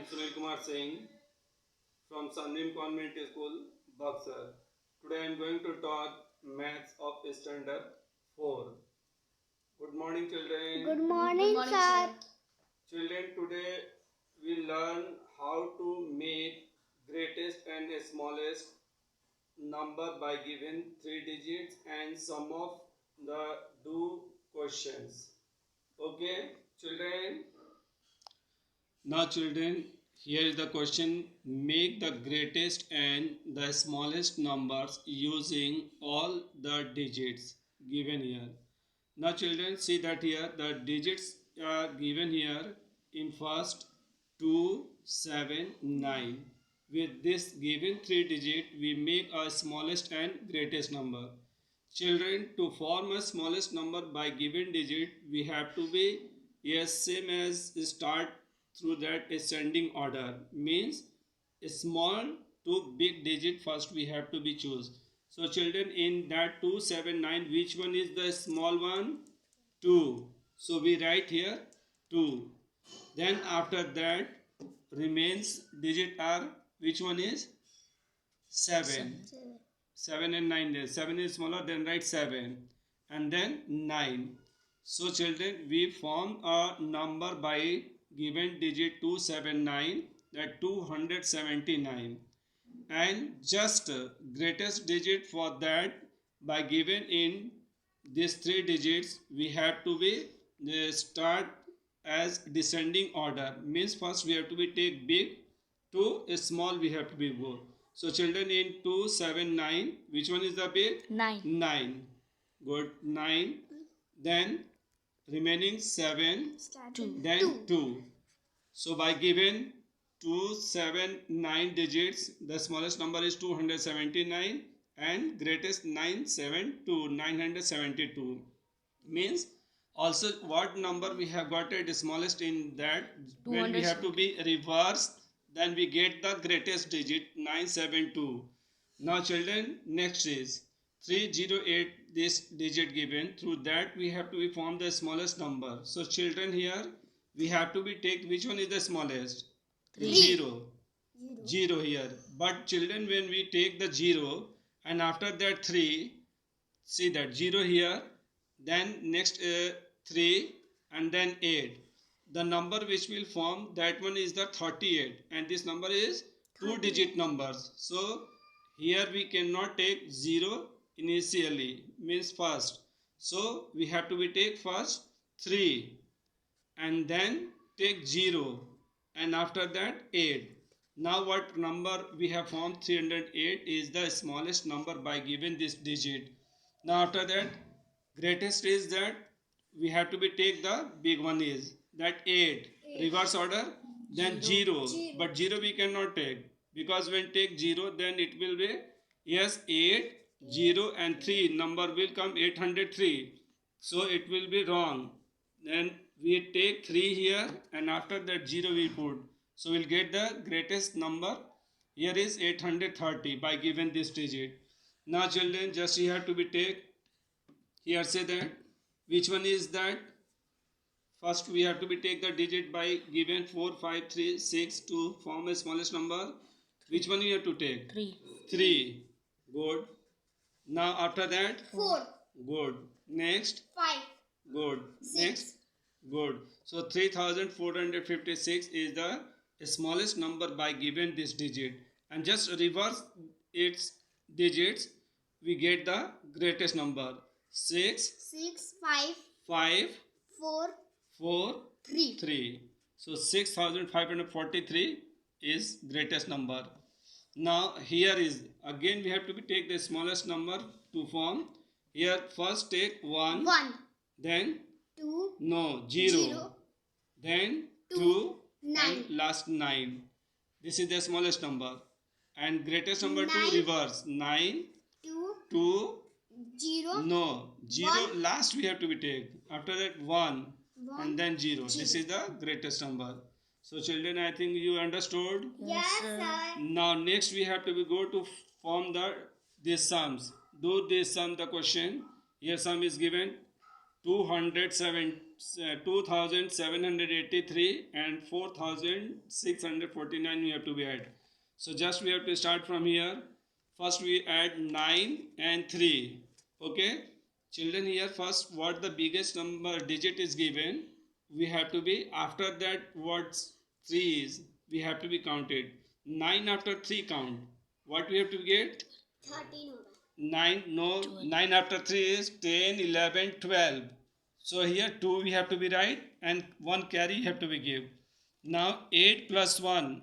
am Sunil Kumar Singh from Sandim Convent School, Buxar. Today I am going to talk maths of standard 4. Good morning, children. Good morning, sir. Children, today we learn how to make greatest and smallest number by given 3 digits and sum of the two questions. Okay, children? Now, children, here is the question. Make the greatest and the smallest numbers using all the digits given here. Now, children, see that here the digits are given here in first 2, 7, 9. With this given 3 digit, we make a smallest and greatest number. Children, to form a smallest number by given digit, we have to be, yes, same as start through that ascending order. Means small to big digit first we have to be choose. So children, in that 2, 7, 9, which one is the small one? 2. So we write here 2. Then after that remains digit are, which one is? 7. 7 and 9 there. 7 is smaller, then write 7 and then 9. So children, we form a number by given digit 279, that 279, and just greatest digit for that by given in these 3 digits we have to be start as descending order. Means first we have to be take big to small we have to be go. So children, in 2, 7, 9, which one is the big? 9. 9. Good. 9. Then remaining 7. 2. Then 2. So by given 2, 7, 9 digits, the smallest number is 279 and greatest 972, 972. Means also what number we have got at the smallest in that, when we have to be reversed, then we get the greatest digit 972. Now children, next is 308, this digit given, through that we have to be form the smallest number. So children, here we have to be take, which one is the smallest? 3. 0. 0 here. But children, when we take the 0 and after that 3, see that 0 here, then next 3 and then 8. The number which will form, that one is the 38 and this number is 2 digit numbers. So here we cannot take 0 initially, means first. So we have to be take first 3 and then take 0 and after that 8. Now what number we have formed? 308 is the smallest number by given this digit. Now after that greatest is that we have to be take the big one is that 8. Reverse order, then 0. But 0 we cannot take, because when take 0 then it will be, yes, 8, 0 and 3 number will come 803. So it will be wrong. Then we take 3 here and after that 0 we put. So we'll get the greatest number. Here is 830 by given this digit. Now children, just you have to be take, here say that which one is that? First we have to be take the digit by given 4, 5, 3, 6 to form a smallest number. Which one you have to take? 3. 3. Good. Now after that? 4. Good. Next? 5. Good. 6. Next? Good. So 3456 is the smallest number by given this digit. And just reverse its digits, we get the greatest number. 6, 6, 5, 5, 4, 4, 3. 3. So 6543 is greatest number. Now here is, again we have to be take the smallest number to form. Here first take 1, 1, then 2, no 0, then 2 9. and last 9. This is the smallest number. And greatest number 2 9, reverse, 9, 2, 2, 0, no 0 1. last we have to be take. After that 1 and then 0. 0. This is the greatest number. So children, I think you understood. Yes, sir. Now next we have to be go to form the these sums. Do this sum the question. Here sum is given 2783 and 4649 we have to be add. So just we have to start from here. First we add 9 and 3. Okay, children, here first what the biggest number digit is given, we have to be, after that what 3 is, we have to be counted. 9 after 3 count, what we have to get? 13 होगा. 9, no, 9 after 3 is 10, 11, 12. So here 2 we have to be right and 1 carry have to be give. Now 8 plus 1,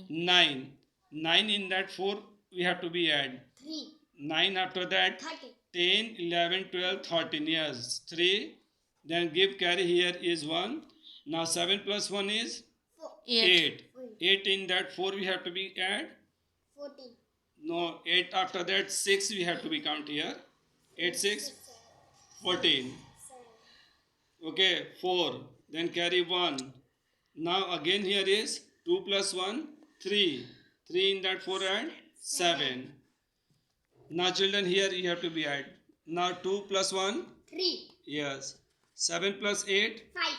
9. 9 in that 4 we have to be add. 3. 9 after that 13. 10, 11, 12, 13. Yes, 3. Then give carry here is 1. Now 7 plus 1 is 4. 8. 8 in that 4 we have to be add. 14. No, 8 after that 6 we have to be count here. 8, 6, 14. 7. Okay, 4. Then carry 1. Now again here is 2 plus 1, 3. 3 in that 4 add 7. Now children, here you have to be add. Now 2 plus 1, 3. yes. 7 plus 8, 5.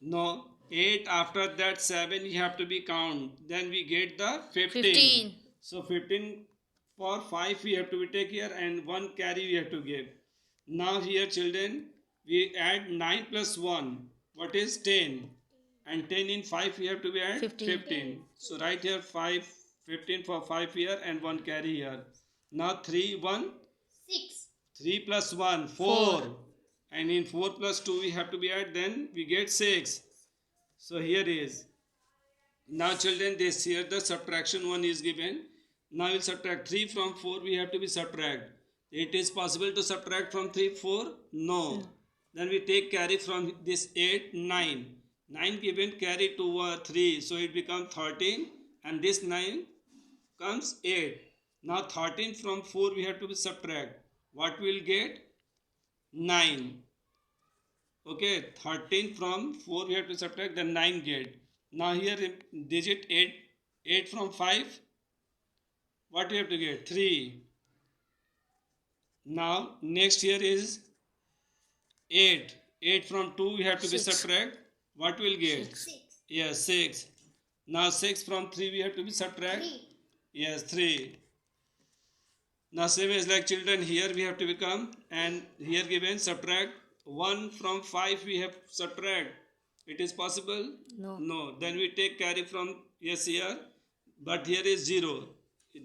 no. 8 after that 7 you have to be count. Then we get the 15. 15. So 15 for 5 we have to be take here and 1 carry we have to give. Now here children, we add 9 plus 1. What is 10? And 10 in 5 we have to be add 15. So right here 5, 15 for 5 here and 1 carry here. Now 3, 1. 6. 3 plus 1, 4. And in 4 plus 2 we have to be add, then we get 6. So here is. Now children, this here the subtraction one is given. Now we'll subtract 3 from 4, we have to be subtract. It is possible to subtract from 3, 4? No. Then we take carry from this 8, 9. 9 given carry to 3, so it becomes 13 and this 9 comes 8. Now 13 from 4 we have to be subtract. What we will get? 9. Okay, 13 from 4 we have to subtract, then 9 get. Now here digit 8, 8 from 5, what we have to get? 3. Now next here is 8. 8 from 2 we have to be 6. subtract. What will get? 6. Yes, 6. Now 6 from 3 we have to be subtract. 3. Yes, 3. Now same as like children, here we have to become, and here given subtract 1 from 5 we have subtract. It is possible? No. No. Then we take carry from, yes, here, but here is 0.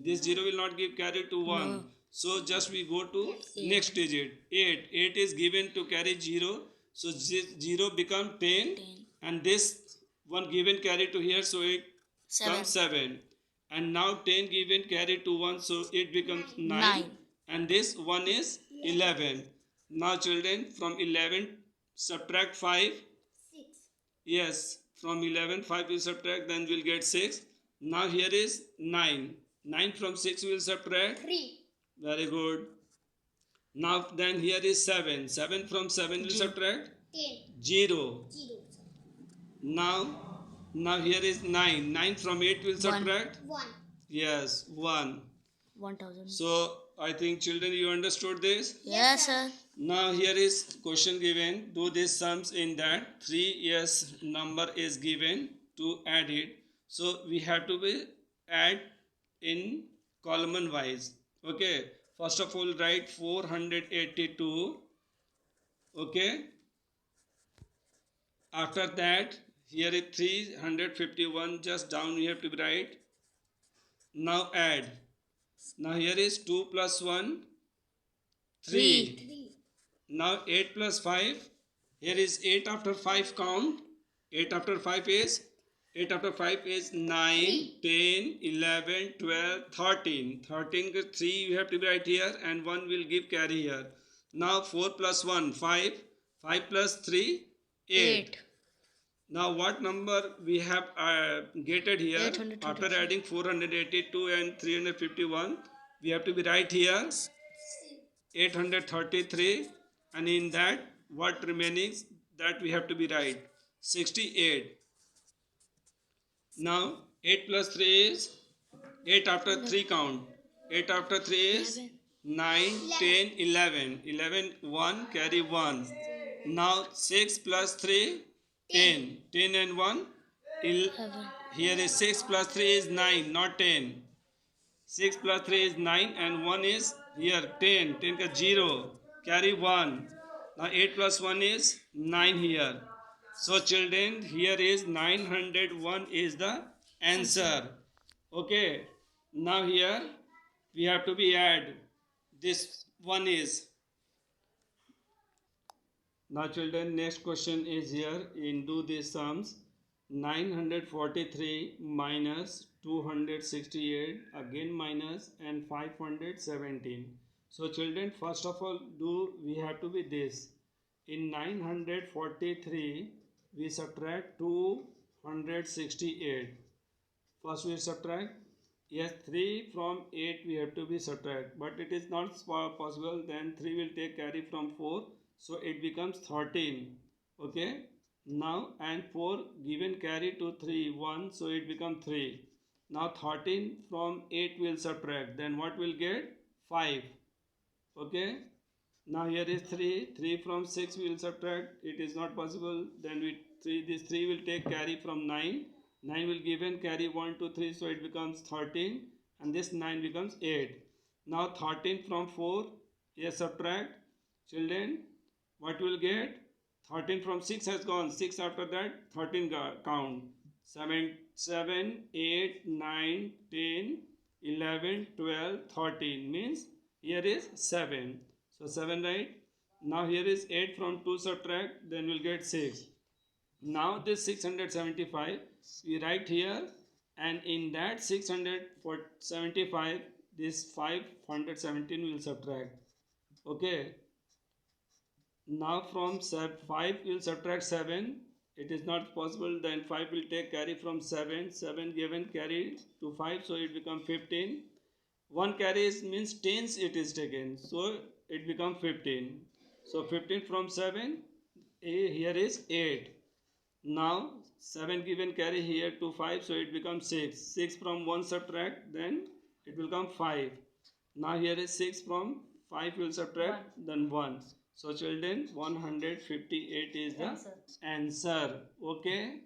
This 0 will not give carry to 1. No. So just we go to next digit 8. 8 is given to carry 0. So 0 become 10, 10. and this one given carry to here, so it 7. comes 7. And now 10 given carry to 1, so it becomes 9. 9. And this 1 is 11. Now children, from 11 subtract 5. 6. Yes, from 11 5 will subtract, then we'll get 6. Now here is 9. 9 from 6 will subtract. 3. Very good. Now then here is 7. 7 from 7 will subtract. 10. 0. 0. Now here is 9. 9 from 8 will subtract. 1. Yes, 1. 1000. So I think children, you understood this. Yes, sir. Now here is question given. Do these sums in that 3 yes number is given to add it. So we have to be add in column wise. Okay. First of all, write 482. Okay. After that, here is 351. Just down we have to write. Now add. Now here is 2 plus 1, 3. 3. Now 8 plus 5. Here is 8 after 5 count. 8 after 5 is 9, 10, 11, 12, 13. 13 ke 3 you have to write here and 1 will give carry here. Now 4 plus 1, 5. 5 plus 3, 8. Now what number we have getted here? 823. After adding 482 and 351, we have to be right here 833, and in that what remaining, that we have to be right 68. Now 8 plus 3 is 8 after 3 count. 8 after 3 is 9, 10, 11. 11 1 carry 1. Now 6 plus 3, 10. 10 and 1, 11. here is 6 plus 3 is 9, not 10. 6 plus 3 is 9 and 1 is here 10. 10 ka 0. Carry 1. Now 8 plus 1 is 9 here. So children, here is 901 is the answer. Okay. Now here we have to be add. This one is. Now children, next question is here. In do these sums. 943 minus 268 again minus and 517. So children, first of all we have to be this. In 943 we subtract 268. First we subtract, yes, 3 from 8 we have to be subtract, but it is not possible. Then 3 will take carry from 4, so it becomes 13. Okay. Now and 4 given carry to 3 1, so it becomes 3. Now 13 from 8 will subtract, then what will get? 5. Okay. Now here is 3 from 6 we will subtract, it is not possible. Then this 3 will take carry from 9 will given carry 1 to 3, so it becomes 13, and this 9 becomes 8. Now 13 from 4, yes, subtract. Children, what will get? 13 from 6 has gone, 6 after that, 13 count. 7, 8, 9, 10, 11, 12, 13 means here is 7. So 7, right? Now here is 8 from 2 subtract, then we'll get 6. Now this 675 we write here, and in that 675 this 517 will subtract. Okay. Now from 5 will subtract 7, it is not possible. Then 5 will take carry from 7 given carry to 5, so it becomes 15. 1 carry means tens it is taken, so it becomes 15. So 15 from 7, here is 8. Now 7 given carry here to 5, so it becomes 6. 6 from 1 subtract, then it will come 5. Now here is 6 from 5 will subtract, then 1. So children, 158 is the answer. Okay.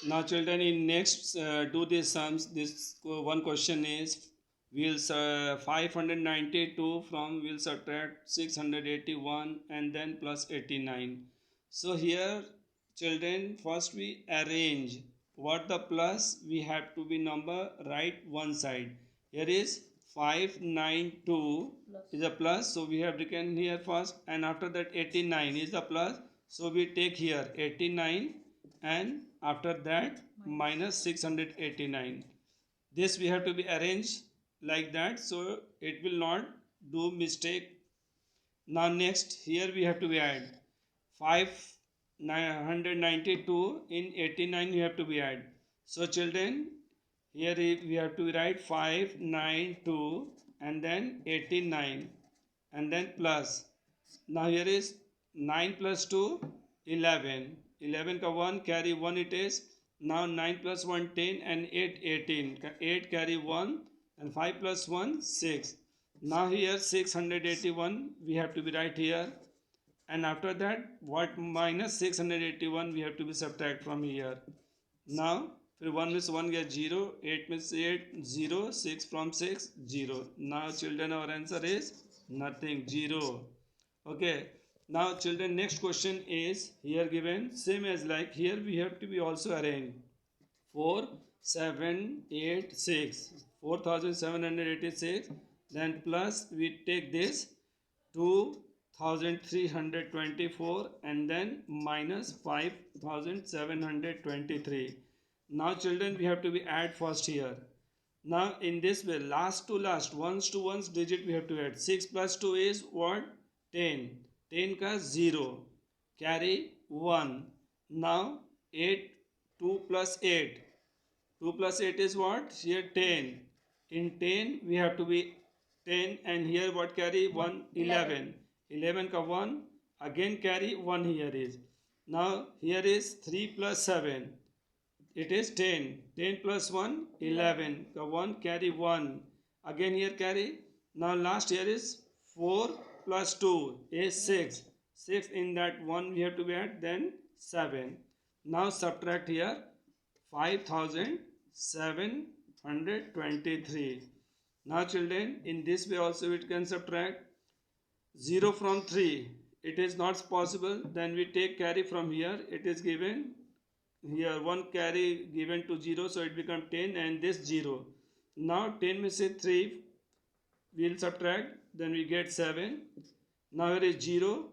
Now children, in next do these sums. This one question is, we'll 592 from we'll subtract 681 and then plus 89. So here children, first we arrange what the plus we have to be number right one side. Here is 592 is a plus, so we have taken here first, and after that 89 is the plus, so we take here 89 and after that minus 689. This we have to be arranged like that, so it will not do mistake. Now next here we have to be add 592 in 89 you have to be add. So children, here we have to write 592 and then 89 and then plus. Now here is 9 plus 2 11. 11 ka 1 carry 1 it is. Now 9 plus 1 10 and 8 18. 8 carry 1 and 5 plus 1 6. Now here 681 we have to be right here, and after that what minus 681 we have to be subtract from here. Now 1 means 1 gets 0, 8 means 8, 0, 6 from 6, 0. Now children, our answer is nothing, 0. Okay. Now children, next question is here given, same as like here we have to be also arranged. 4, 7, 8, 6. 4786. Then plus we take this 2324 and then minus 5723. Now children, we have to be add first here. Now in this way, last to last, ones to ones digit we have to add. 6 plus 2 is what? 10. 10 ka 0. Carry 1. Now 8, 2 plus 8. 2 plus 8 is what? Here 10. In 10 we have to be 10, and here what carry? 1, 11. 11 ka 1. Again carry 1 here is. Now here is 3 plus 7. It is 10. 10 plus 1, 11. 1 carry 1. Again here carry. Now last here is 4 plus 2 is 6. 6 in that 1 we have to be add, then 7. Now subtract here 5723. Now children, in this way also it can subtract 0 from 3. It is not possible, then we take carry from here. It is given here 1 carry given to 0, so it becomes 10 and this 0. Now 10 में से 3 we will subtract, then we get 7. Now here is 0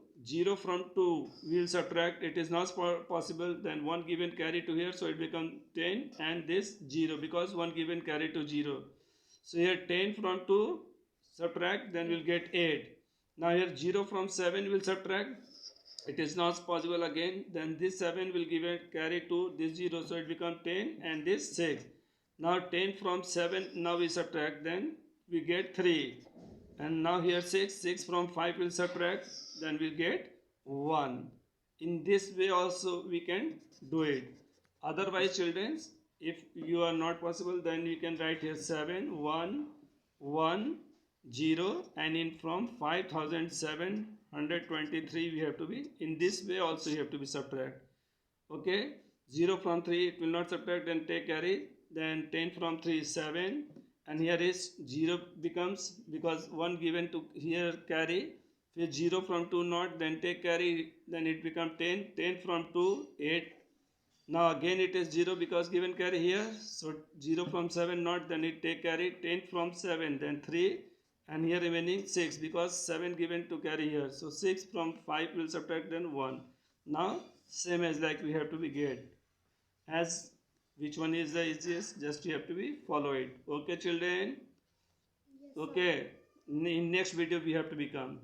from 2 we will subtract. It is not possible, then 1 given carry to here, so it becomes 10 and this 0 because 1 given carry to 0. So here 10 from 2 subtract, then we'll get 8. Now here 0 from 7 will subtract. It is not possible again, then this 7 will give a carry to this 0, so it becomes 10 and this 6. Now 10 from 7 now we subtract, then we get 3. And now here 6 from 5 will subtract, then we get 1. In this way also we can do it. Otherwise children, if you are not possible, then you can write here 7 1 1 0, and in from 5723 we have to be, in this way also you have to be subtract. Okay, 0 from 3 it will not subtract, then take carry, then 10 from 3 is 7, and here is 0 becomes, because 1 given to here carry, with 0 from 2 not, then take carry, then it becomes 10 from 2 8. Now again it is 0 because given carry here, so 0 from 7 not, then it take carry, 10 from 7, then 3, and here remaining 6 because 7 given to carry here, so 6 from 5 will subtract, then 1. Now same as like we have to be get, as which one is the easiest, just you have to be follow it. Okay children, okay, in next video we have to become.